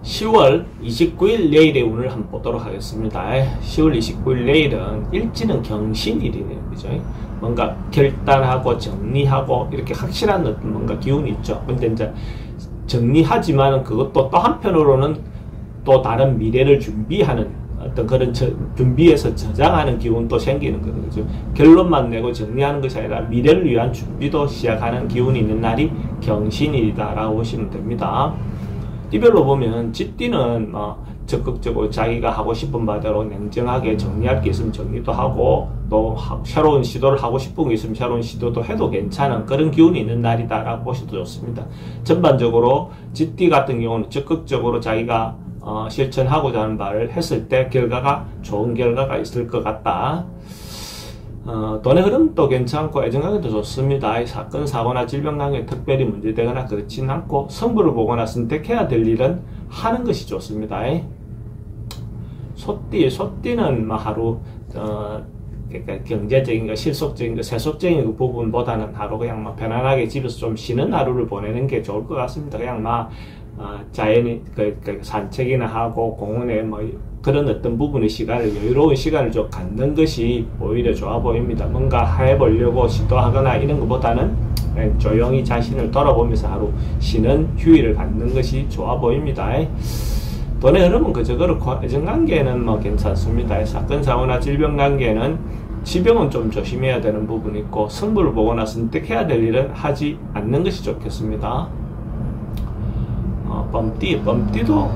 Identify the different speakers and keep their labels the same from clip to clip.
Speaker 1: 10월 29일 내일의 운을 한번 보도록 하겠습니다. 10월 29일 내일은 일지는 경신일이네요. 그죠? 뭔가 결단하고 정리하고 이렇게 확실한 어떤 뭔가 기운이 있죠. 근데 이제 정리하지만 그것도 또 한편으로는 또 다른 미래를 준비하는 어떤 그런 준비해서 저장하는 기운도 생기는 거죠. 그죠? 결론만 내고 정리하는 것이 아니라 미래를 위한 준비도 시작하는 기운이 있는 날이 경신일이다라고 보시면 됩니다. 띠별로 보면 쥐띠는 적극적으로 자기가 하고 싶은 바대로 냉정하게 정리할 게 있으면 정리도 하고 또 새로운 시도를 하고 싶은 게 있으면 새로운 시도도 해도 괜찮은 그런 기운이 있는 날이다 라고 보셔도 좋습니다. 전반적으로 쥐띠 같은 경우는 적극적으로 자기가 실천하고자 하는 바를 했을 때 결과가 좋은 결과가 있을 것 같다. 돈의 흐름도 괜찮고 애정관계도 좋습니다. 사건, 사고나 질병관계 특별히 문제되거나 그렇진 않고 성부를 보거나 선택해야 될 일은 하는 것이 좋습니다. 소띠는 하루 그러니까 경제적인 거, 실속적인 거, 세속적인 그 부분보다는 하루 그냥 편안하게 집에서 좀 쉬는 하루를 보내는 게 좋을 것 같습니다. 그냥 자연이 산책이나 하고 공원에 그런 어떤 부분의 시간을 여유로운 시간을 좀 갖는 것이 오히려 좋아 보입니다. 뭔가 해보려고 시도하거나 이런 것보다는 조용히 자신을 돌아보면서 하루 쉬는 휴일을 갖는 것이 좋아 보입니다. 돈의 흐름은 그저 그렇고 애정관계는 괜찮습니다. 사건, 사고나 질병관계는 지병은 좀 조심해야 되는 부분이 있고 승부를 보거나 선택해야 될 일은 하지 않는 것이 좋겠습니다. 범띠도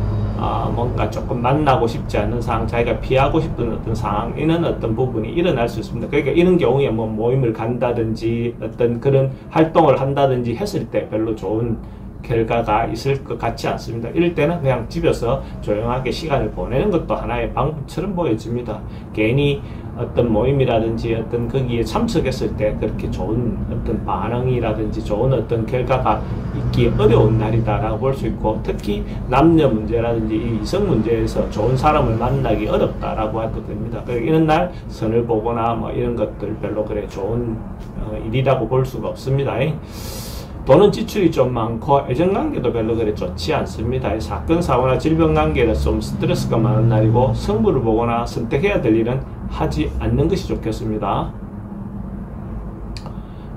Speaker 1: 뭔가 조금 만나고 싶지 않은 상황, 자기가 피하고 싶은 어떤 상황, 이런 어떤 부분이 일어날 수 있습니다. 그러니까 이런 경우에 모임을 간다든지 어떤 그런 활동을 한다든지 했을 때 별로 좋은 결과가 있을 것 같지 않습니다. 이럴 때는 그냥 집에서 조용하게 시간을 보내는 것도 하나의 방법처럼 보여집니다. 괜히 어떤 모임이라든지 어떤 거기에 참석했을 때 그렇게 좋은 어떤 반응이라든지 좋은 어떤 결과가 있기 어려운 날이다라고 볼 수 있고, 특히 남녀 문제라든지 이성 문제에서 좋은 사람을 만나기 어렵다라고 해도 됩니다. 이런 날 선을 보거나 이런 것들 별로 그래 좋은 일이라고 볼 수가 없습니다. 돈은 지출이 좀 많고 애정관계도 별로 그래 좋지 않습니다. 사건, 사고나 질병관계는 좀 스트레스가 많은 날이고 승부를 보거나 선택해야 될 일은 하지 않는 것이 좋겠습니다.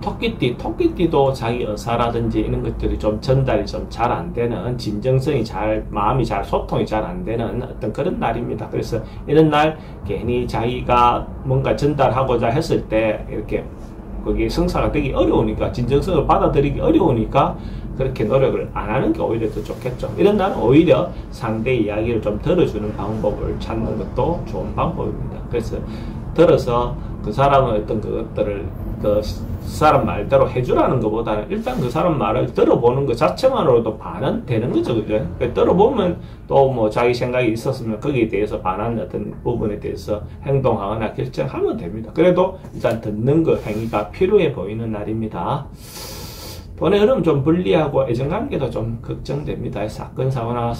Speaker 1: 토끼띠도 자기 의사라든지 이런 것들이 좀 전달이 좀 잘 안 되는, 진정성이 마음이 소통이 잘 안 되는 어떤 그런 날입니다. 그래서 이런 날 괜히 자기가 뭔가 전달하고자 했을 때 이렇게 거기에 성사가 되기 어려우니까, 진정성을 받아들이기 어려우니까 그렇게 노력을 안 하는 게 오히려 더 좋겠죠. 이런 날은 오히려 상대의 이야기를 좀 들어주는 방법을 찾는 것도 좋은 방법입니다. 그래서 들어서 그 사람의 어떤 그것들을 그 사람 말대로 해주라는 것보다는 일단 그 사람 말을 들어보는 것 자체만으로도 반은 되는 거죠. 그죠? 들어보면 또 자기 생각이 있었으면 거기에 대해서 반한 어떤 부분에 대해서 행동하거나 결정하면 됩니다. 그래도 일단 듣는 그 행위가 필요해 보이는 날입니다. 돈의 흐름 좀 불리하고 애정관계도 좀 걱정됩니다. 사건, 사고나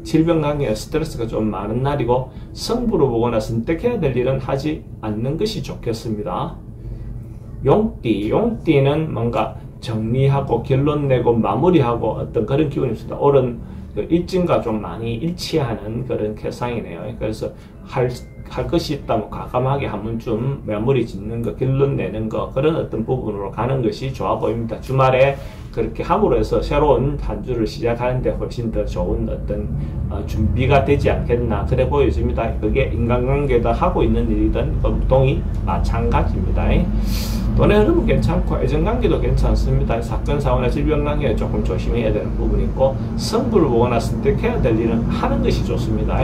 Speaker 1: 질병관계 스트레스가 좀 많은 날이고 승부를 보거나 선택해야 될 일은 하지 않는 것이 좋겠습니다. 용띠는 뭔가 정리하고 결론 내고 마무리하고 어떤 그런 기운이 있습니다. 올해는 일진과 좀 많이 일치하는 그런 개상이네요. 그래서 할 것이 있다면 과감하게 한 번쯤 마무리 짓는 거, 결론 내는 거, 그런 어떤 부분으로 가는 것이 좋아 보입니다. 주말에 그렇게 함으로 해서 새로운 한 주를 시작하는데 훨씬 더 좋은 어떤 준비가 되지 않겠나 그래 보여집니다. 그게 인간관계도 하고 있는 일이든 보통이 마찬가지입니다. 돈의 흐름은 괜찮고 애정관계도 괜찮습니다. 사건, 사고나 질병관계에 조금 조심해야 되는 부분이 있고 승부를 보거나 선택해야 될 일은 하는 것이 좋습니다.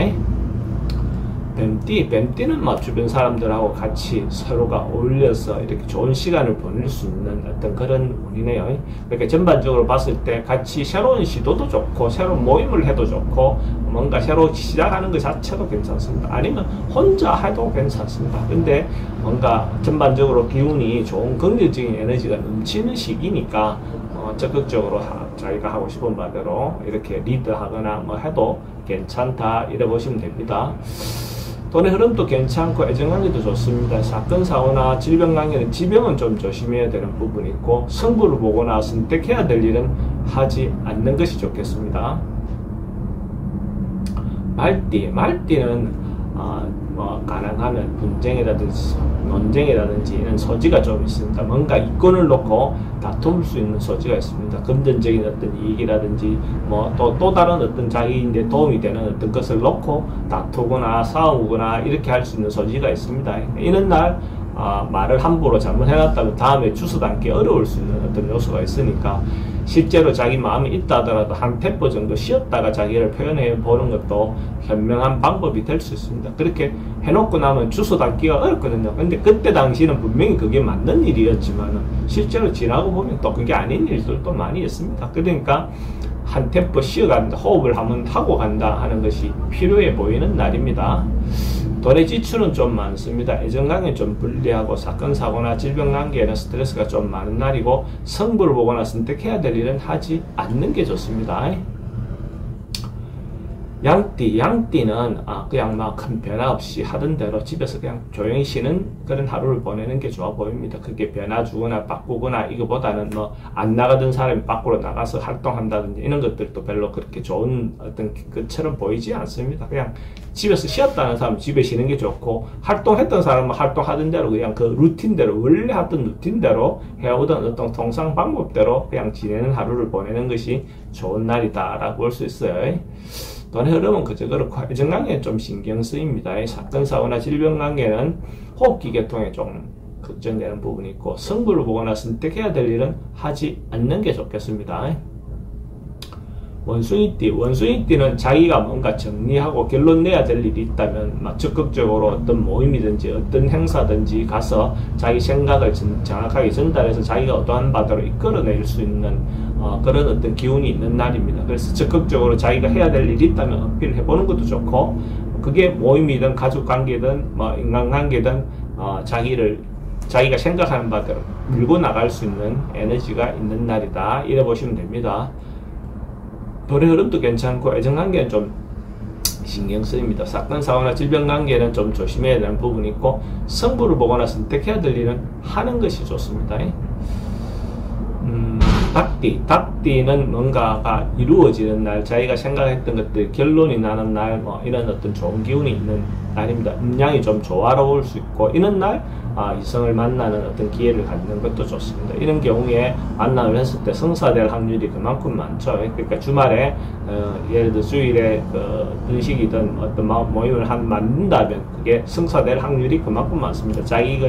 Speaker 1: 뱀띠는 주변 사람들하고 같이 서로가 어울려서 이렇게 좋은 시간을 보낼 수 있는 어떤 그런 운이네요. 그러니까 전반적으로 봤을 때 같이 새로운 시도도 좋고 새로운 모임을 해도 좋고 뭔가 새로 시작하는 것 자체도 괜찮습니다. 아니면 혼자 해도 괜찮습니다. 근데 뭔가 전반적으로 기운이 좋은 긍정적인 에너지가 넘치는 시기니까 적극적으로 자기가 하고 싶은 바대로 이렇게 리드하거나 해도 괜찮다 이래 보시면 됩니다. 돈의 흐름도 괜찮고 애정관계도 좋습니다. 사건, 사고나 질병관계는 지병은 좀 조심해야 되는 부분이 있고 승부를 보거나 선택해야 될 일은 하지 않는 것이 좋겠습니다. 말띠는 뭐 가능하면 분쟁이라든지 논쟁이라든지 이런 소지가 좀 있습니다. 뭔가 이권을 놓고 다툴 수 있는 소지가 있습니다. 금전적인 어떤 이익이라든지 뭐 또 다른 어떤 자기인데 도움이 되는 어떤 것을 놓고 다투거나 싸우거나 이렇게 할 수 있는 소지가 있습니다. 이런 날 말을 함부로 잘못해놨다면 다음에 주워 담기 어려울 수 있는 어떤 요소가 있으니까 실제로 자기 마음이 있다 하더라도 한 템포 정도 쉬었다가 자기를 표현해 보는 것도 현명한 방법이 될 수 있습니다. 그렇게 해놓고 나면 주워 담기가 어렵거든요. 근데 그때 당시는 분명히 그게 맞는 일이었지만 실제로 지나고 보면 또 그게 아닌 일들도 많이 있습니다. 그러니까 한 템포 쉬어간다, 호흡을 한번 하고 간다 하는 것이 필요해 보이는 날입니다. 돈의 지출은 좀 많습니다. 애정관계는 좀 불리하고 사건, 사고나 질병관계에는 스트레스가 좀 많은 날이고 성부를 보거나 선택해야 될 일은 하지 않는 게 좋습니다. 양띠는 그냥 막 큰 변화 없이 하던 대로 집에서 그냥 조용히 쉬는 그런 하루를 보내는 게 좋아 보입니다. 그게 변화 주거나 바꾸거나 이거보다는 뭐 안 나가던 사람이 밖으로 나가서 활동한다든지 이런 것들도 별로 그렇게 좋은 어떤 것처럼 보이지 않습니다. 그냥 집에서 쉬었다는 사람은 집에 쉬는 게 좋고 활동했던 사람은 활동하던 대로 그냥 그 루틴대로 원래 하던 루틴대로 해오던 어떤 통상 방법대로 그냥 지내는 하루를 보내는 것이 좋은 날이다 라고 볼 수 있어요. 돈의 흐름은 그저 그렇고 애정관계는 좀 신경 쓰입니다. 사건, 사고나 질병관계는 호흡기 계통에 좀 걱정되는 부분이 있고 승부를 보거나 선택해야 될 일은 하지 않는 게 좋겠습니다. 원숭이띠는 자기가 뭔가 정리하고 결론 내야 될 일이 있다면 적극적으로 어떤 모임이든지 어떤 행사든지 가서 자기 생각을 정확하게 전달해서 자기가 어떠한 바다로 이끌어낼 수 있는 그런 어떤 기운이 있는 날입니다. 그래서 적극적으로 자기가 해야 될 일이 있다면 어필을 해보는 것도 좋고 그게 모임이든 가족관계든 뭐 인간관계든 자기가 생각하는 바대로 밀고 나갈 수 있는 에너지가 있는 날이다 이래 보시면 됩니다. 돈의 흐름도 괜찮고 애정관계는 좀 신경 쓰입니다. 사건, 사고나 질병관계는 좀 조심해야 되는 부분이 있고 성부를 보거나 선택해야 될 일은 하는 것이 좋습니다. 닭띠는 뭔가가 이루어지는 날, 자기가 생각했던 것들 결론이 나는 날, 뭐 이런 어떤 좋은 기운이 있는 날입니다. 음양이 좀 조화로울 수 있고 이런 날 이성을 만나는 어떤 기회를 갖는 것도 좋습니다. 이런 경우에 만남을 했을 때 성사될 확률이 그만큼 많죠. 그러니까 주말에 예를 들어 주일에 의식이든 어떤 모임을 만든다면 그게 성사될 확률이 그만큼 많습니다. 자기가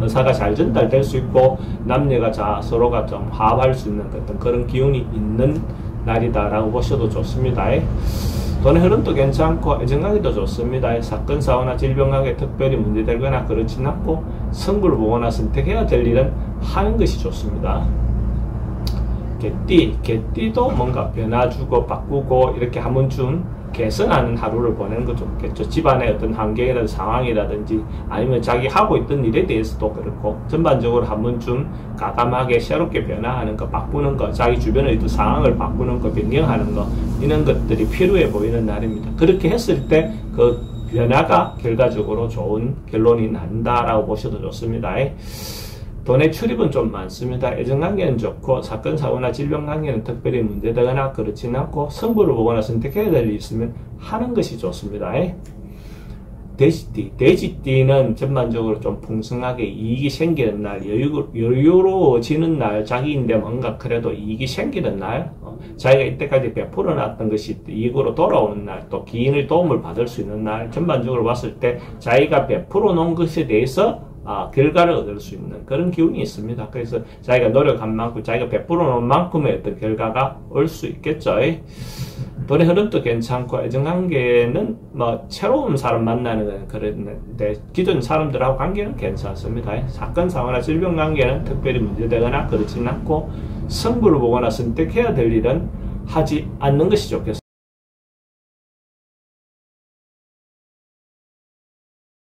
Speaker 1: 의사가 잘 전달될 수 있고 남녀가 서로가 좀 화합할 수 있는 어떤 그런 기운이 있는 날이다라고 보셔도 좋습니다. 돈의 흐름도 괜찮고 애정관계도 좋습니다. 사건, 사고나 질병관계 특별히 문제되거나 그렇진 않고 승부를 보거나 선택해야 될 일은 하는 것이 좋습니다. 개띠도 뭔가 변화 주고 바꾸고 이렇게 한 번쯤 개선하는 하루를 보내는 거 좋겠죠. 집안의 어떤 환경이라든지 상황이라든지 아니면 자기 하고 있던 일에 대해서도 그렇고 전반적으로 한 번쯤 가감하게 새롭게 변화하는 거, 바꾸는 거, 자기 주변의 어떤 상황을 바꾸는 거, 변경하는 거 이런 것들이 필요해 보이는 날입니다. 그렇게 했을 때 그 변화가 결과적으로 좋은 결론이 난다라고 보셔도 좋습니다. 돈의 출입은 좀 많습니다. 애정관계는 좋고 사건, 사고나 질병관계는 특별히 문제되거나 그렇지는 않고 승부를 보거나 선택해야 될 일이 있으면 하는 것이 좋습니다. 돼지띠는 전반적으로 좀 풍성하게 이익이 생기는 날, 여유로워지는 날, 자기인데 뭔가 그래도 이익이 생기는 날, 자기가 이때까지 베풀어놨던 것이 이익으로 돌아오는 날, 또 기인의 도움을 받을 수 있는 날, 전반적으로 봤을 때 자기가 베풀어 놓은 것에 대해서 결과를 얻을 수 있는 그런 기운이 있습니다. 그래서 자기가 노력한 만큼, 자기가 베풀어 놓은 만큼의 어떤 결과가 올 수 있겠죠. 돈의 흐름도 괜찮고 애정관계는 새로운 사람 만나는 건 그런데 기존 사람들하고 관계는 괜찮습니다. 사건, 사고나 질병관계는 특별히 문제되거나 그렇지는 않고 승부를 보거나 선택해야 될 일은 하지 않는 것이 좋겠습니다.